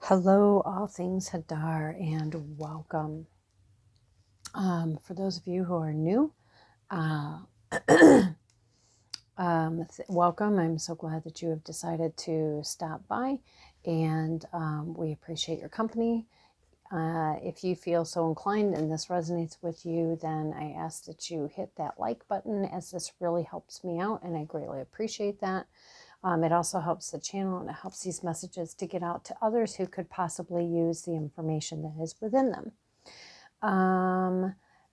Hello, all things Hadar, and welcome. For those of you who are new, welcome. I'm so glad that you have decided to stop by, and we appreciate your company. If you feel so inclined and this resonates with you, then I ask that you hit that like button, as this really helps me out, and I greatly appreciate that. It also helps the channel, and it helps these messages to get out to others who could possibly use the information that is within them.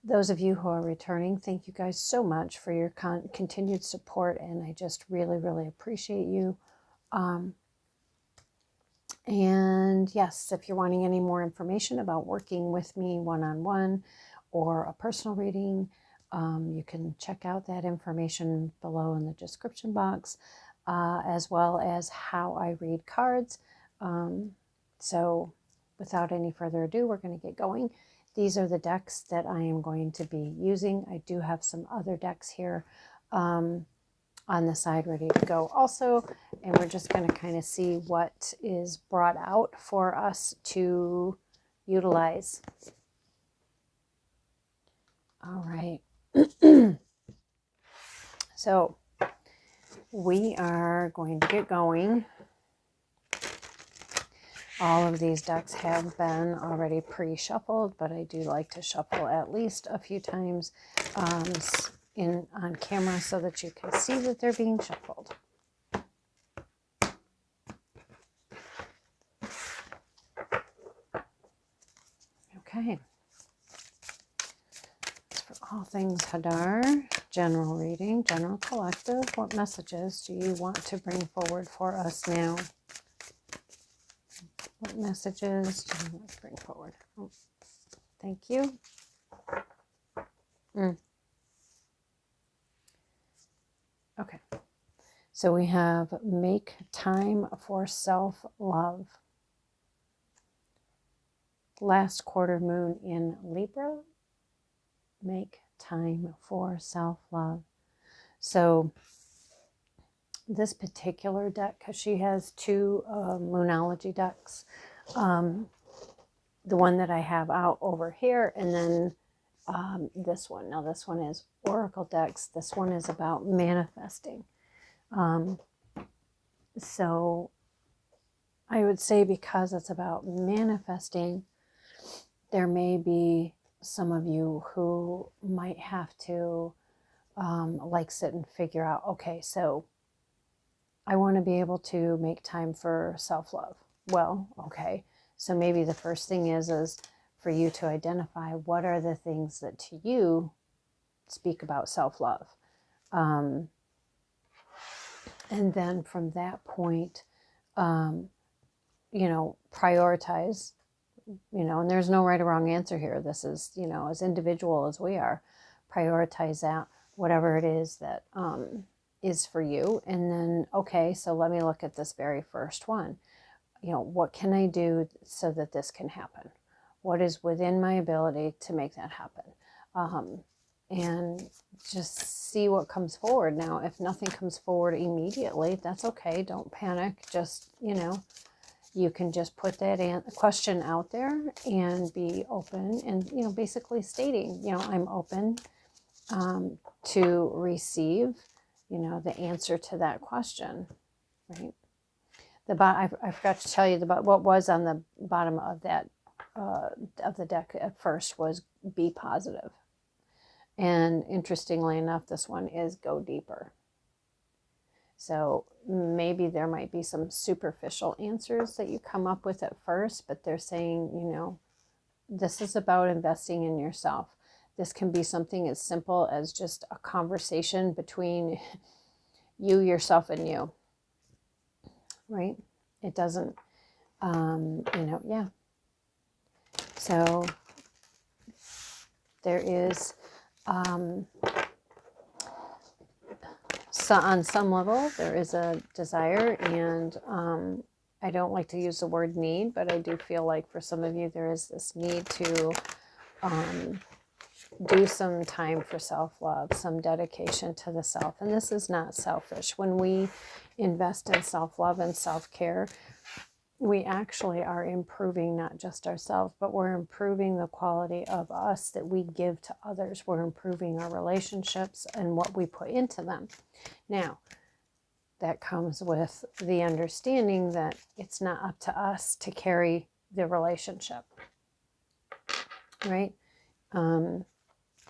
Those of you who are returning, thank you guys so much for your continued support, and I just really, really appreciate you. And yes, if you're wanting any more information about working with me one-on-one or a personal reading, you can check out that information below in the description box. As well as how I read cards. So without any further ado, we're going to get going. These are the decks that I am going to be using. I do have some other decks here on the side ready to go also, and we're just going to kind of see what is brought out for us to utilize. All right. So we are going to get going. All of these decks have been already pre-shuffled, but I do like to shuffle at least a few times on camera so that you can see that they're being shuffled. Okay. For all things Hadar, general reading, general collective, what messages do you want to bring forward for us now? What messages do you want to bring forward? Oh, thank you. Okay. So we have make time for self-love. Last quarter moon in Libra. Make time for self-love. So this particular deck, because she has two Moonology decks, the one that I have out over here, and then this one. Now this one is Oracle decks. This one is about manifesting. So I would say, because it's about manifesting, there may be some of you who might have to like sit and figure out, okay, so I want to be able to make time for self-love. Well, okay, so maybe the first thing is for you to identify what are the things that to you speak about self-love. And then from that point, prioritize, and there's no right or wrong answer here. This is, as individual as we are, prioritize that, whatever it is that is for you. And then, okay, so let me look at this very first one. What can I do so that this can happen? What is within my ability to make that happen? And just see what comes forward. Now, if nothing comes forward immediately, that's okay. Don't panic. Just, you can just put that question out there and be open and, basically stating, I'm open to receive, the answer to that question, right? I forgot to tell you about what was on the bottom of that of the deck at first was be positive. And interestingly enough, this one is go deeper. So maybe there might be some superficial answers that you come up with at first, but they're saying, this is about investing in yourself. This can be something as simple as just a conversation between you, yourself, and you, right? It doesn't, yeah. So there is, so on some level, there is a desire, and I don't like to use the word need, but I do feel like for some of you, there is this need to do some time for self-love, some dedication to the self. And this is not selfish. When we invest in self-love and self-care, we actually are improving not just ourselves, but we're improving the quality of us that we give to others. We're improving our relationships and what we put into them. Now, that comes with the understanding that it's not up to us to carry the relationship, right?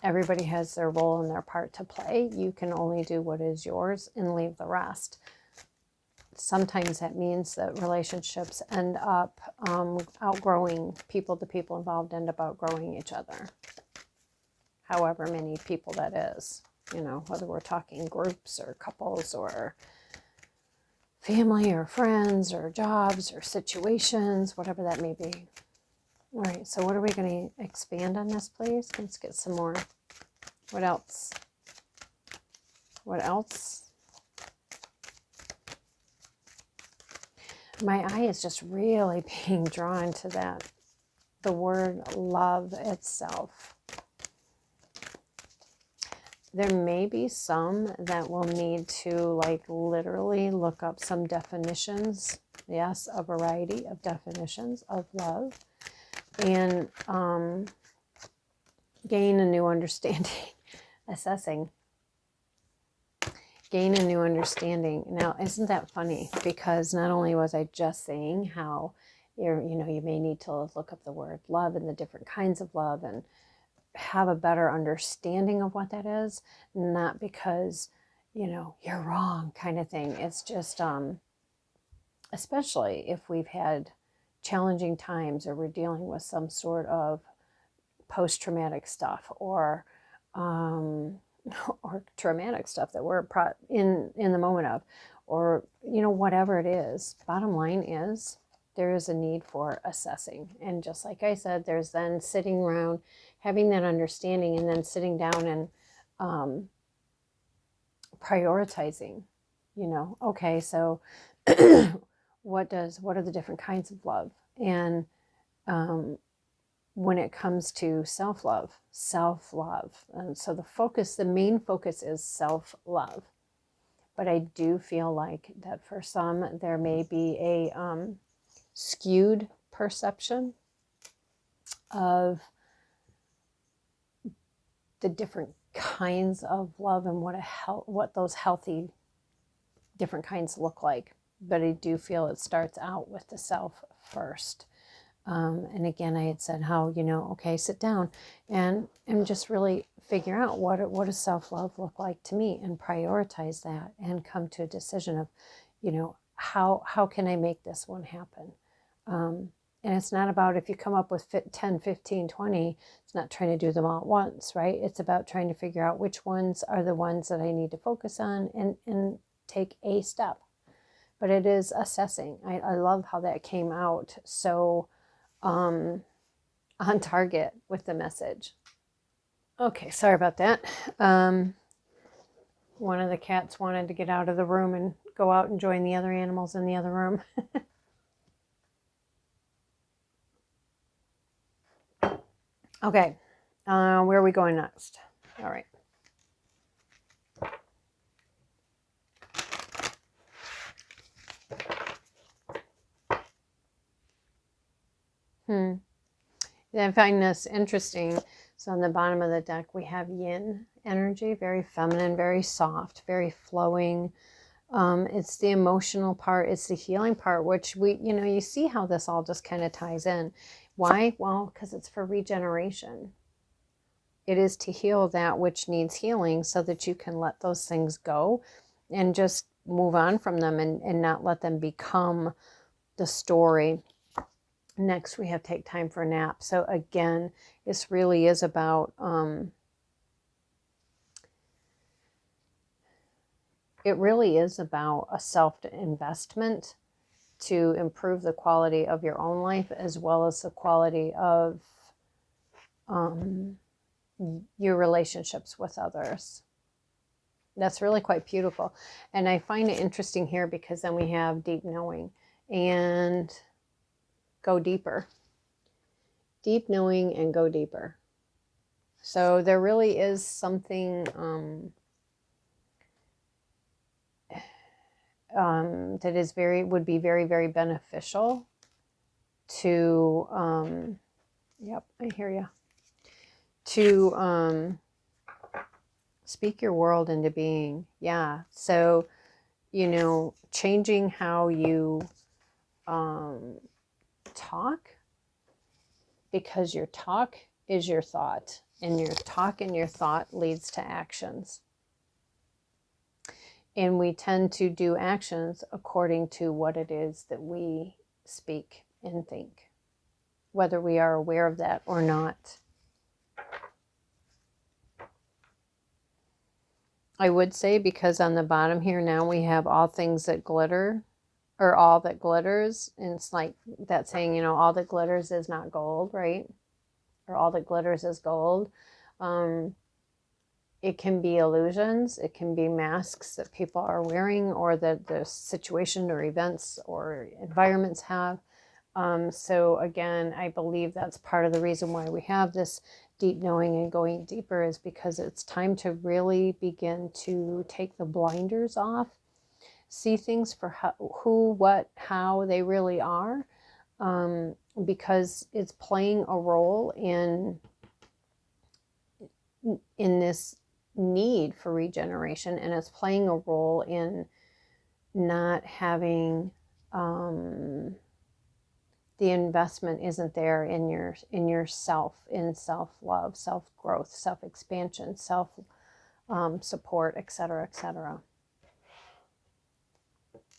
Everybody has their role and their part to play. You can only do what is yours and leave the rest. Sometimes that means that relationships end up outgrowing, the people involved end up outgrowing each other. However many people that is, you know, whether we're talking groups or couples or family or friends or jobs or situations, whatever that may be. All right, so what are we going to expand on this, please? Let's get some more. What else? What else? My eye is just really being drawn to that, the word love itself. There may be some that will need to like literally look up some definitions. Yes, a variety of definitions of love, and gain a new understanding, assessing. Gain a new understanding. Now, isn't that funny? Because not only was I just saying how you may need to look up the word love and the different kinds of love and have a better understanding of what that is, not because, you're wrong kind of thing. It's just, especially if we've had challenging times or we're dealing with some sort of post-traumatic stuff or traumatic stuff that we're in the moment of, or whatever it is. Bottom line is there is a need for assessing, and just like I said, there's then sitting around having that understanding and then sitting down and prioritizing. Okay, so what are the different kinds of love, and when it comes to self-love. And so the main focus is self-love. But I do feel like that for some, there may be a skewed perception of the different kinds of love and what those healthy different kinds look like. But I do feel it starts out with the self first. And again, I had said how, okay, sit down and just really figure out what does self-love look like to me, and prioritize that and come to a decision of, how can I make this one happen? And it's not about if you come up with 10, 15, 20, it's not trying to do them all at once, right? It's about trying to figure out which ones are the ones that I need to focus on and take a step. But it is assessing. I love how that came out so on target with the message. Okay, sorry about that. One of the cats wanted to get out of the room and go out and join the other animals in the other room. Okay, where are we going next? All right. I find this interesting. So on the bottom of the deck, we have yin energy, very feminine, very soft, very flowing. It's the emotional part. It's the healing part, which you see how this all just kind of ties in. Why? Well, because it's for regeneration. It is to heal that which needs healing so that you can let those things go and just move on from them and not let them become the story. Next, we have take time for a nap. So again, this really is about, it really is about a self-investment to improve the quality of your own life as well as the quality of your relationships with others. That's really quite beautiful. And I find it interesting here because then we have deep knowing and go deeper. Deep knowing and go deeper. So there really is something that is would be very, very beneficial to, yep, I hear you, to speak your world into being. Yeah. So, you know, changing how you talk, because your talk is your thought, and your talk and your thought leads to actions. And we tend to do actions according to what it is that we speak and think, whether we are aware of that or not. I would say, because on the bottom here now we have all things that glitter, or all that glitters, and it's like that saying, you know, all that glitters is not gold, right? Or all that glitters is gold. It can be illusions, it can be masks that people are wearing, or that the situation or events or environments have. So again, I believe that's part of the reason why we have this deep knowing and going deeper, is because it's time to really begin to take the blinders off, see things for who, what, how they really are, because it's playing a role in this need for regeneration, and it's playing a role in not having the investment isn't there in yourself, in self-love, self-growth, self-expansion, self support, etc., etc.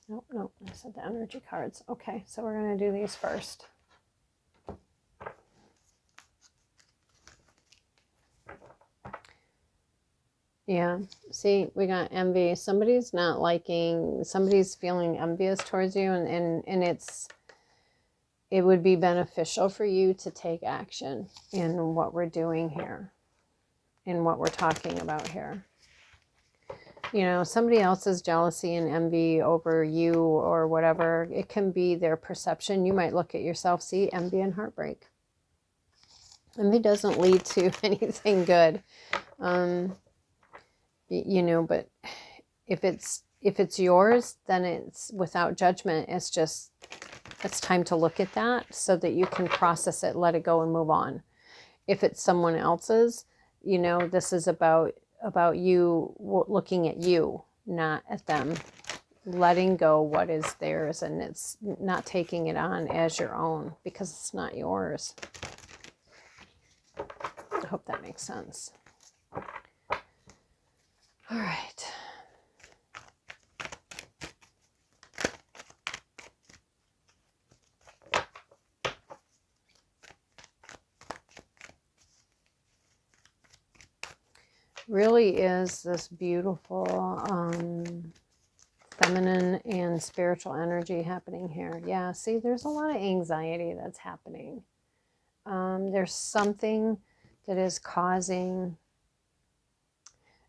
No, I said the energy cards. Okay, so we're going to do these first. Yeah, see, we got envy. Somebody's not liking, somebody's feeling envious towards you, and it would be beneficial for you to take action in what we're doing here, in what we're talking about here. You know, somebody else's jealousy and envy over you or whatever, it can be their perception. You might look at yourself, see, envy and heartbreak. Envy doesn't lead to anything good. You know, but if it's yours, then it's without judgment. It's time to look at that so that you can process it, let it go, and move on. If it's someone else's, you know, this is about you looking at you, not at them, letting go what is theirs, and it's not taking it on as your own, because it's not yours. I hope that makes sense. All right. Really is this beautiful feminine and spiritual energy happening here. Yeah, see, there's a lot of anxiety that's happening. There's something that is causing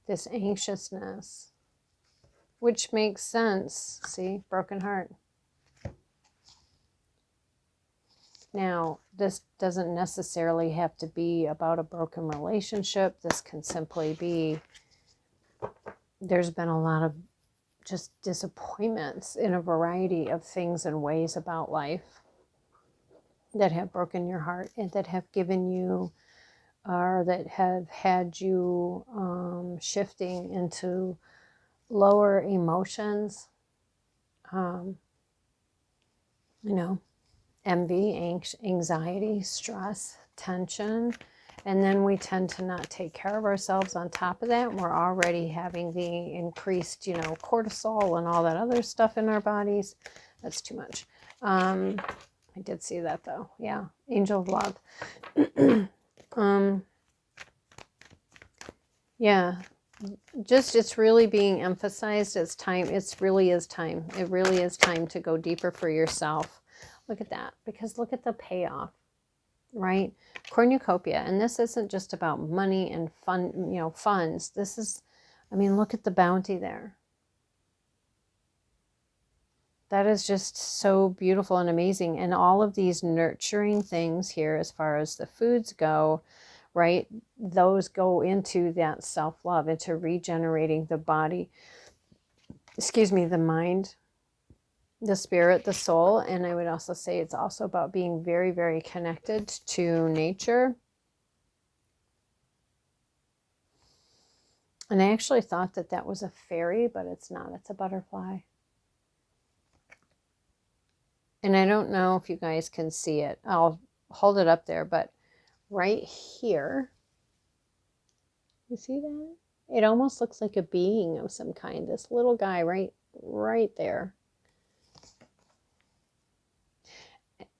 this anxiousness, which makes sense. See, broken heart. Now, this doesn't necessarily have to be about a broken relationship. This can simply be, there's been a lot of just disappointments in a variety of things and ways about life that have broken your heart, and that have given you, or that have had you shifting into lower emotions, you know, envy, anxiety, stress, tension. And then we tend to not take care of ourselves on top of that. We're already having the increased, you know, cortisol and all that other stuff in our bodies. That's too much. I did see that though. Yeah. Angel of love. Yeah. Just, it's really being emphasized. It's time. It really is time. It really is time to go deeper for yourself. Look at that, because look at the payoff, right? Cornucopia. And this isn't just about money and fun, you know, funds. This is, I mean, look at the bounty there. That is just so beautiful and amazing. And all of these nurturing things here, as far as the foods go, right? Those go into that self-love, into regenerating the body, excuse me, the mind, the spirit, the soul. And I would also say it's also about being very, very connected to nature. And I actually thought that that was a fairy, but it's not. It's a butterfly. And I don't know if you guys can see it. I'll hold it up there, but right here, you see that? It almost looks like a being of some kind. This little guy right there.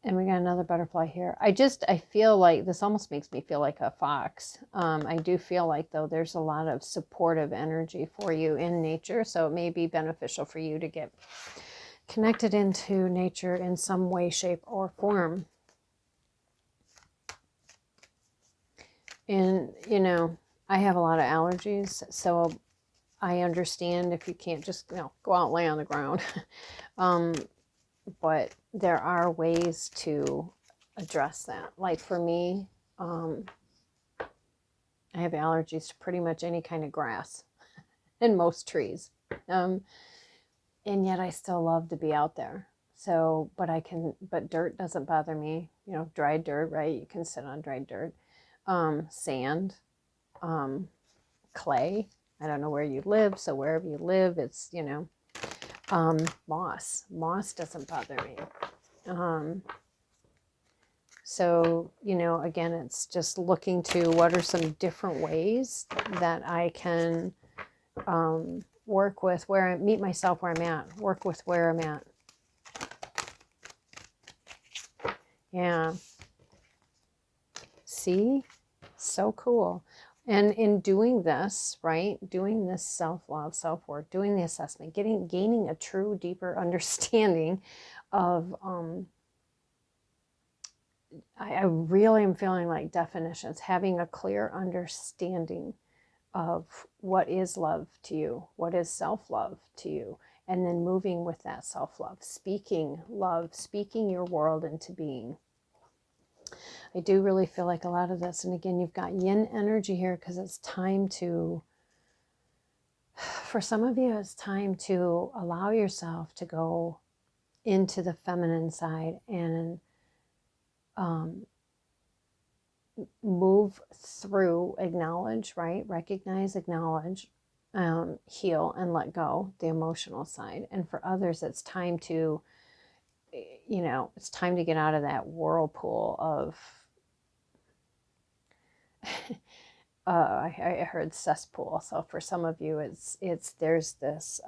And we got another butterfly here. I feel like this almost makes me feel like a fox. I do feel like, though, there's a lot of supportive energy for you in nature. So it may be beneficial for you to get connected into nature in some way, shape, or form. And, you know, I have a lot of allergies, so I understand if you can't just, go out and lay on the ground. But there are ways to address that. Like for me, I have allergies to pretty much any kind of grass and most trees. And yet I still love to be out there. So, but dirt doesn't bother me. Dry dirt, right? You can sit on dry dirt. Sand, clay. I don't know where you live. So wherever you live, it's, moss doesn't bother me. So, again, it's just looking to what are some different ways that I can work with meet myself where I'm at, work with where I'm at. Yeah. See? So cool. And in doing this, right, doing this self-love, self-work, doing the assessment, gaining a true, deeper understanding of, I really am feeling like definitions, having a clear understanding of what is love to you, what is self-love to you, and then moving with that self-love, speaking love, speaking your world into being. I do really feel like a lot of this, and again, you've got yin energy here because it's time to, for some of you, it's time to allow yourself to go into the feminine side and move through, acknowledge, right? Recognize, acknowledge, heal, and let go, the emotional side. And for others, it's time to, it's time to get out of that whirlpool of, I heard cesspool. So for some of you, there's this,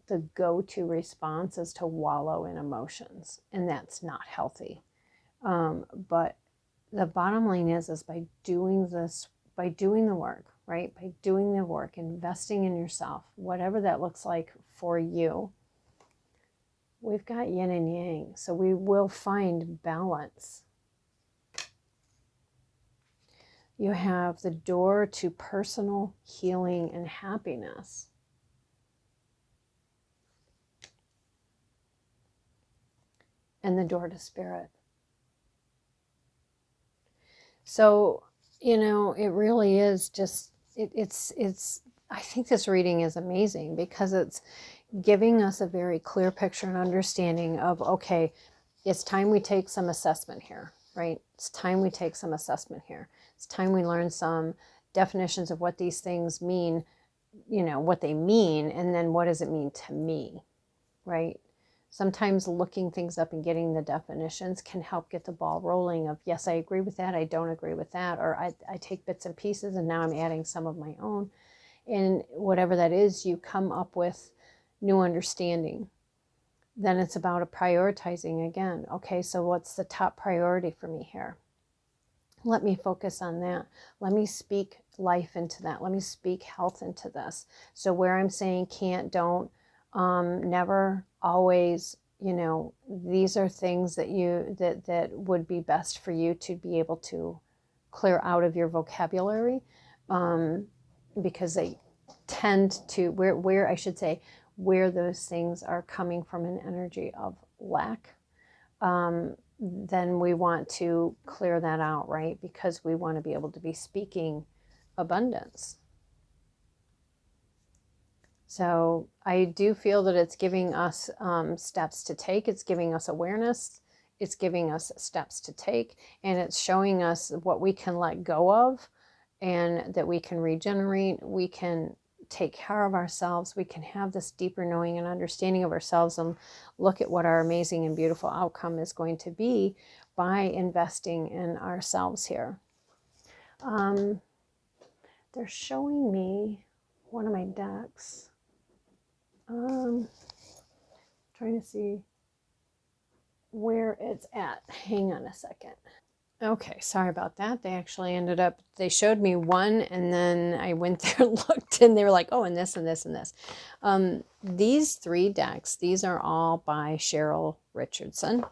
the go-to response is to wallow in emotions, and that's not healthy. But the bottom line is by doing this, by doing the work, right? By doing the work, investing in yourself, whatever that looks like for you, we've got yin and yang. So we will find balance. You have the door to personal healing and happiness. And the door to spirit. So, it really is just, it's, I think this reading is amazing because it's giving us a very clear picture and understanding of, okay, it's time we take some assessment here, right? It's time we take some assessment here. It's time we learn some definitions of what these things mean, what they mean, and then what does it mean to me, right? Sometimes looking things up and getting the definitions can help get the ball rolling of, yes, I agree with that, I don't agree with that, or I take bits and pieces and now I'm adding some of my own. And whatever that is, you come up with new understanding. Then it's about prioritizing again. Okay, so what's the top priority for me here? Let me focus on that. Let me speak life into that. Let me speak health into this. So where I'm saying can't, don't, never, always, these are things that that would be best for you to be able to clear out of your vocabulary, because they tend to, where I should say, where those things are coming from an energy of lack, then we want to clear that out, right? Because we want to be able to be speaking abundance. So I do feel that it's giving us steps to take. It's giving us awareness. It's giving us steps to take. And it's showing us what we can let go of, and that we can regenerate. We can take care of ourselves. We can have this deeper knowing and understanding of ourselves, and look at what our amazing and beautiful outcome is going to be by investing in ourselves here. They're showing me one of my decks. Trying to see where it's at. Hang on a second. Okay, sorry about that. They actually ended up, they showed me one, and then I went there and looked, and they were like, oh, and this and this and this. These 3 decks, these are all by Cheryl Richardson.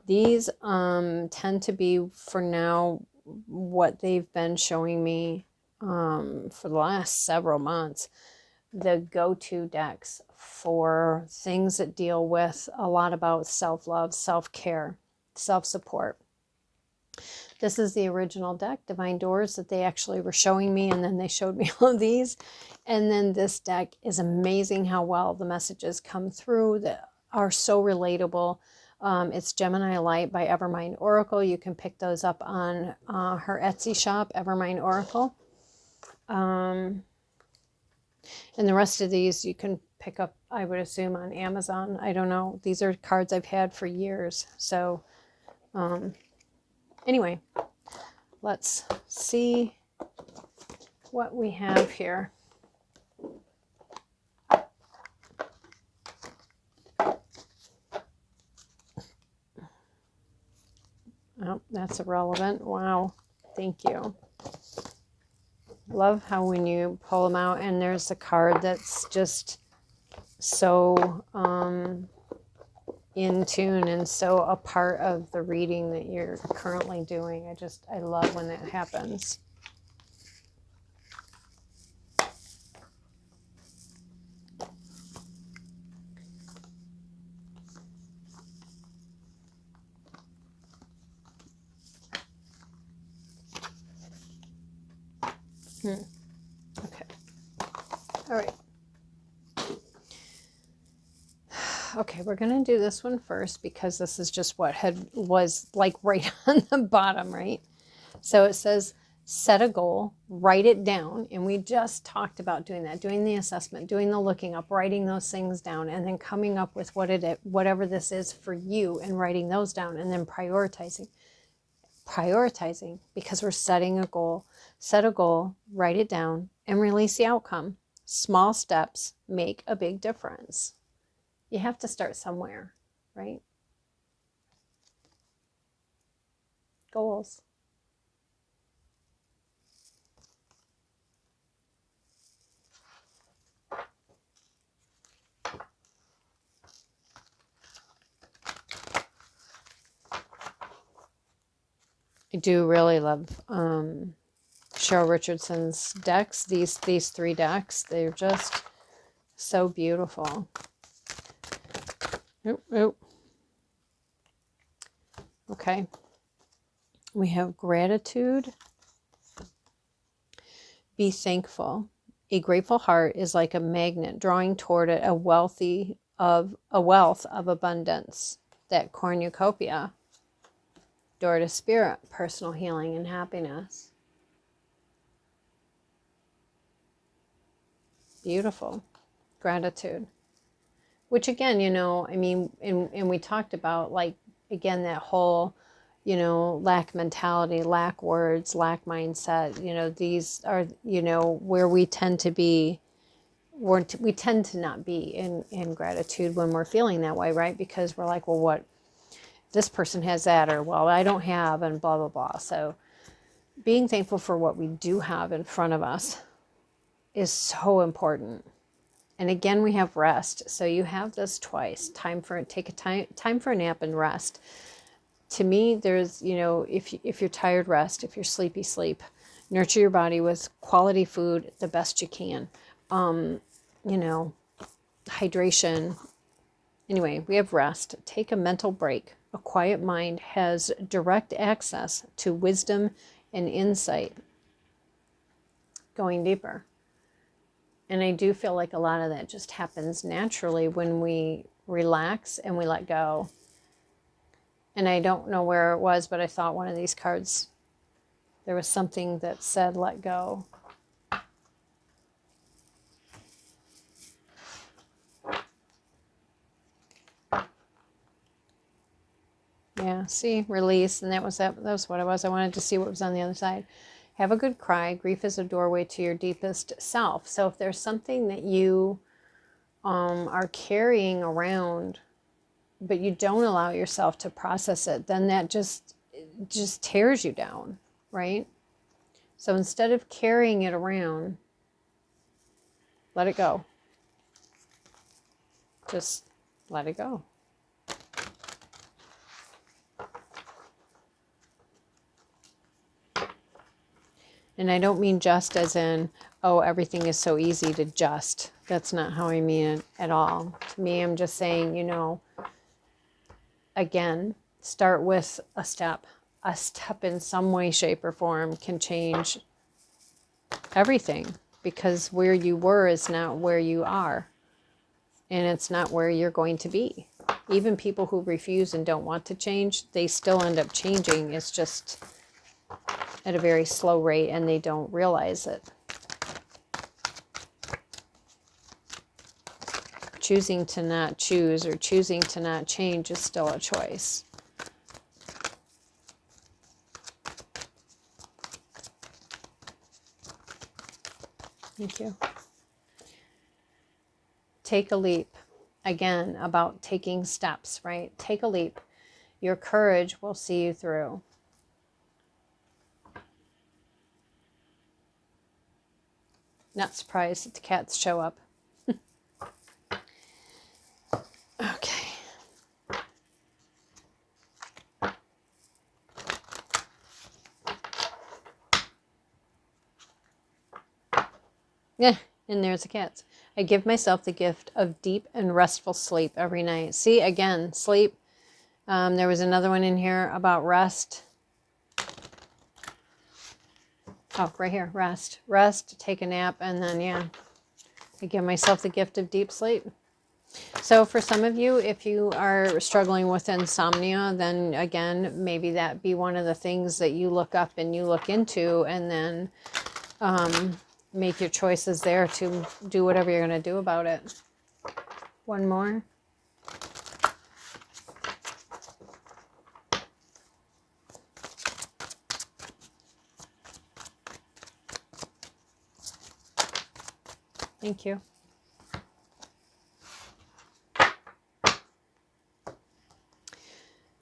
These tend to be, for now, what they've been showing me for the last several months, the go-to decks for things that deal with a lot about self-love, self-care, self-support. This is the original deck, Divine Doors, that they actually were showing me, and then they showed me all of these. And then this deck is amazing how well the messages come through that are so relatable. It's Gemini Light by Evermind Oracle. You can pick those up on her Etsy shop, Evermind Oracle. And the rest of these you can pick up, I would assume, on Amazon. I don't know. These are cards I've had for years. So anyway, let's see what we have here. Oh, that's irrelevant. Wow. Thank you. Love how when you pull them out and there's a card that's just so in tune and so a part of the reading that you're currently doing. I love when that happens. Okay. All right. Okay, we're going to do this one first because this is just what was like right on the bottom, right? So it says, set a goal, write it down. And we just talked about doing that, doing the assessment, doing the looking up, writing those things down, and then coming up with whatever this is for you and writing those down, and then prioritizing because we're setting a goal. Set a goal, write it down, and release the outcome. Small steps make a big difference. You have to start somewhere, right? Goals. I do really love Cheryl Richardson's decks. These 3 decks, they're just so beautiful. Okay. We have gratitude. Be thankful. A grateful heart is like a magnet drawing toward it a wealth of abundance. That cornucopia. Door to spirit, personal healing and happiness. Beautiful. Gratitude. Which again, I mean, and we talked about, like, again, that whole, lack mentality, lack words, lack mindset, these are, where we tend to be, we tend to not be in gratitude when we're feeling that way, right? Because we're like, well, what, this person has that, or, well, I don't have, and blah, blah, blah. So being thankful for what we do have in front of us is so important. And again, we have rest. So you have this twice. Take a time for a nap and rest. To me, there's, if you're tired, rest. If you're sleepy, sleep. Nurture your body with quality food the best you can. Hydration. Anyway, we have rest. Take a mental break. A quiet mind has direct access to wisdom and insight. Going deeper. And I do feel like a lot of that just happens naturally when we relax and we let go. And I don't know where it was, but I thought one of these cards, there was something that said let go. Yeah, see, release, and that was what it was. I wanted to see what was on the other side. Have a good cry. Grief is a doorway to your deepest self. So if there's something that you are carrying around, but you don't allow yourself to process it, then that just tears you down, right? So instead of carrying it around, let it go. Just let it go. And I don't mean just as in, oh, everything is so easy to just. That's not how I mean it at all. To me, I'm just saying, you know, again, start with a step. A step in some way, shape, or form can change everything, because where you were is not where you are. And it's not where you're going to be. Even people who refuse and don't want to change, they still end up changing. It's just at a very slow rate, and they don't realize it. Choosing to not choose or choosing to not change is still a choice. Thank you. Take a leap. Again, about taking steps, right? Take a leap. Your courage will see you through. Not surprised that the cats show up. Okay. Yeah, and there's the cats. I give myself the gift of deep and restful sleep every night. See, again, sleep. There was another one in here about rest. Oh, right here, rest. Rest, take a nap, and then, yeah, I give myself the gift of deep sleep. So for some of you, if you are struggling with insomnia, then again, maybe that be one of the things that you look up and you look into, and then make your choices there to do whatever you're going to do about it. One more. Thank you.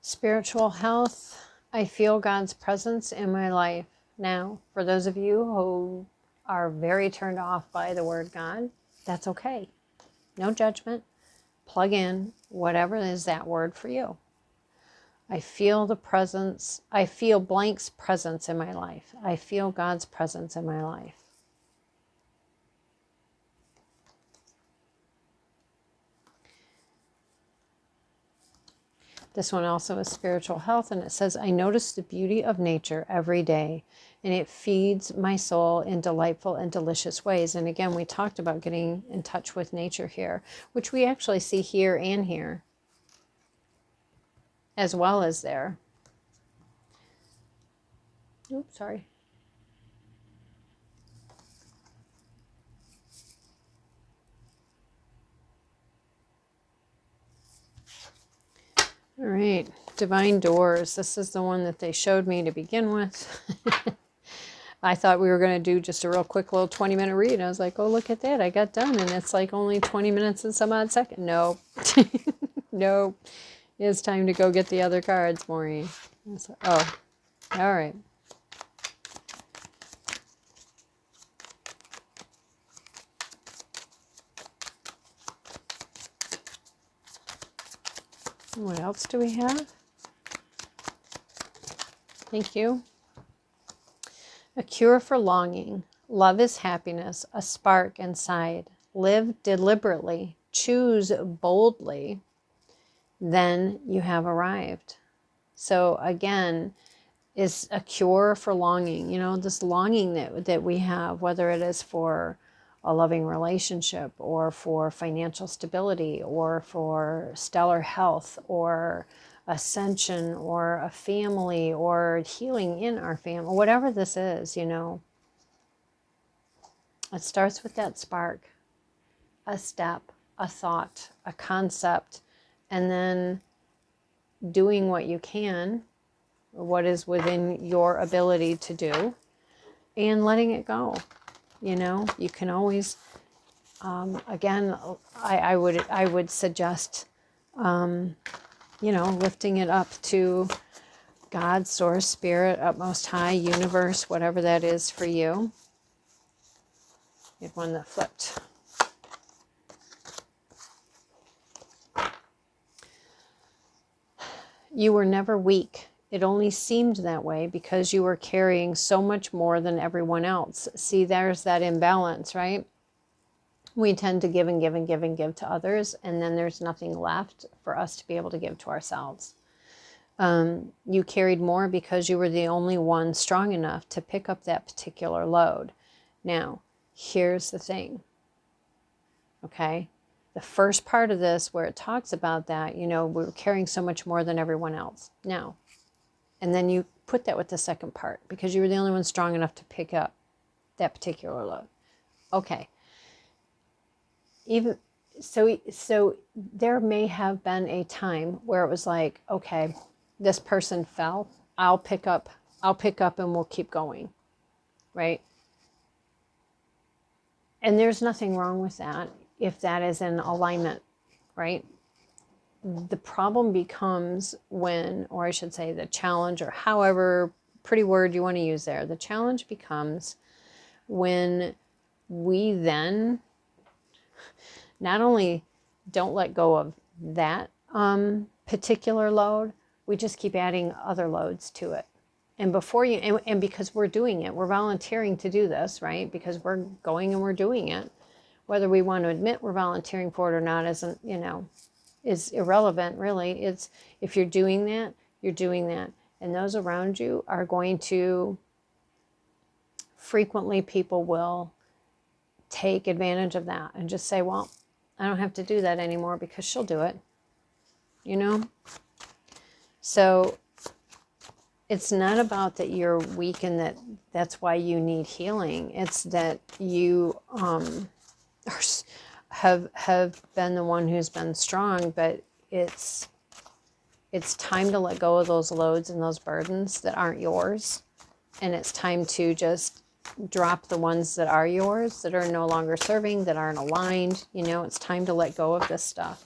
Spiritual health. I feel God's presence in my life. Now, for those of you who are very turned off by the word God, that's okay. No judgment. Plug in whatever is that word for you. I feel the presence. I feel blank's presence in my life. I feel God's presence in my life. This one also is spiritual health, and it says, I notice the beauty of nature every day, and it feeds my soul in delightful and delicious ways. And again, we talked about getting in touch with nature here, which we actually see here and here, as well as there. Oops, sorry. All right, Divine Doors. This is the one that they showed me to begin with. I thought we were going to do just a real quick little 20-minute read. I was like, oh, look at that. I got done, and it's like only 20 minutes and some odd second. No. No. It's time to go get the other cards, Maureen. Oh, all right. What else do we have? Thank you. A cure for longing. Love is happiness, a spark inside. Live deliberately. Choose boldly. Then you have arrived. So again, is a cure for longing. You know, this longing that we have, whether it is for a loving relationship, or for financial stability, or for stellar health, or ascension, or a family, or healing in our family, whatever this is, you know. It starts with that spark, a step, a thought, a concept, and then doing what you can, what is within your ability to do, and letting it go. You know, you can always, again, I would suggest, you know, lifting it up to God, Source, Spirit, Utmost High, Universe, whatever that is for you. You had one that flipped. You were never weak. It only seemed that way because you were carrying so much more than everyone else. See, there's that imbalance, right? We tend to give and give and give and give to others, and then there's nothing left for us to be able to give to ourselves. You carried more because you were the only one strong enough to pick up that particular load. Now, here's the thing, okay? The first part of this where it talks about that, you know, we're carrying so much more than everyone else. Now, and then you put that with the second part because you were the only one strong enough to pick up that particular load. Okay. Even so there may have been a time where it was like, okay, this person fell. I'll pick up and we'll keep going. Right? And there's nothing wrong with that if that is in alignment, right? The problem becomes when, or I should say the challenge, or however pretty word you want to use there, the challenge becomes when we then not only don't let go of that particular load, we just keep adding other loads to it. And before you, and because we're doing it, we're volunteering to do this, right? Because we're going and we're doing it. Whether we want to admit we're volunteering for it or not isn't, you know, is irrelevant, really. It's if you're doing that, you're doing that. And those around you are going to, frequently people will take advantage of that and just say, well, I don't have to do that anymore because she'll do it, you know? So it's not about that you're weak and that's why you need healing. It's that you have been the one who's been strong, but it's time to let go of those loads and those burdens that aren't yours. And it's time to just drop the ones that are yours, that are no longer serving, that aren't aligned. You know, it's time to let go of this stuff.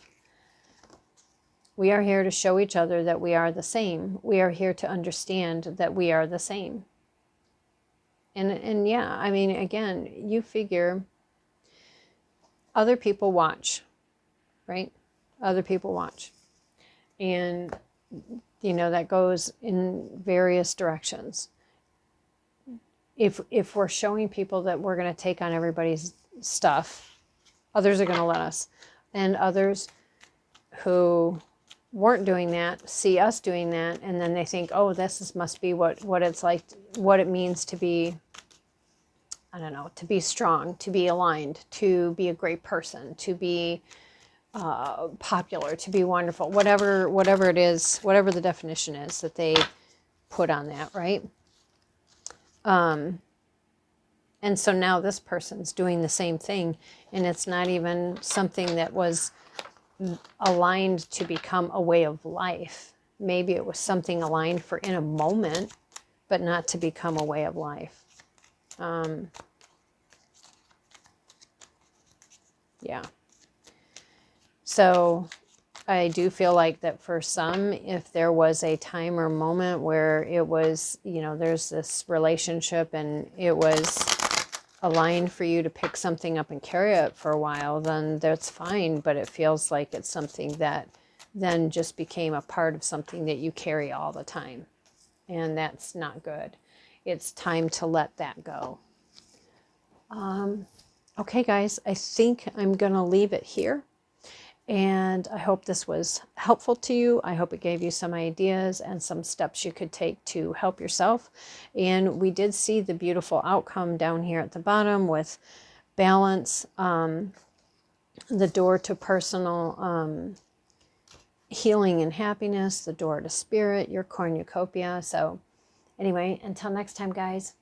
We are here to show each other that we are the same. We are here to understand that we are the same. And yeah, I mean, again, you figure other people watch, right? Other people watch. And, you know, that goes in various directions. If we're showing people that we're going to take on everybody's stuff, others are going to let us. And others who weren't doing that see us doing that, and then they think, oh, must be what it's like, what it means to be, I don't know, to be strong, to be aligned, to be a great person, to be popular, to be wonderful, whatever it is, whatever the definition is that they put on that, right? And so now this person's doing the same thing, and it's not even something that was aligned to become a way of life. Maybe it was something aligned for in a moment, but not to become a way of life. Yeah. So I do feel like that for some, if there was a time or moment where it was, you know, there's this relationship and it was aligned for you to pick something up and carry it for a while, then that's fine. But it feels like it's something that then just became a part of something that you carry all the time. And that's not good. It's time to let that go. Okay, guys, I think I'm going to leave it here. And I hope this was helpful to you. I hope it gave you some ideas and some steps you could take to help yourself. And we did see the beautiful outcome down here at the bottom with balance, the door to personal healing and happiness, the door to spirit, your cornucopia. So anyway, until next time, guys,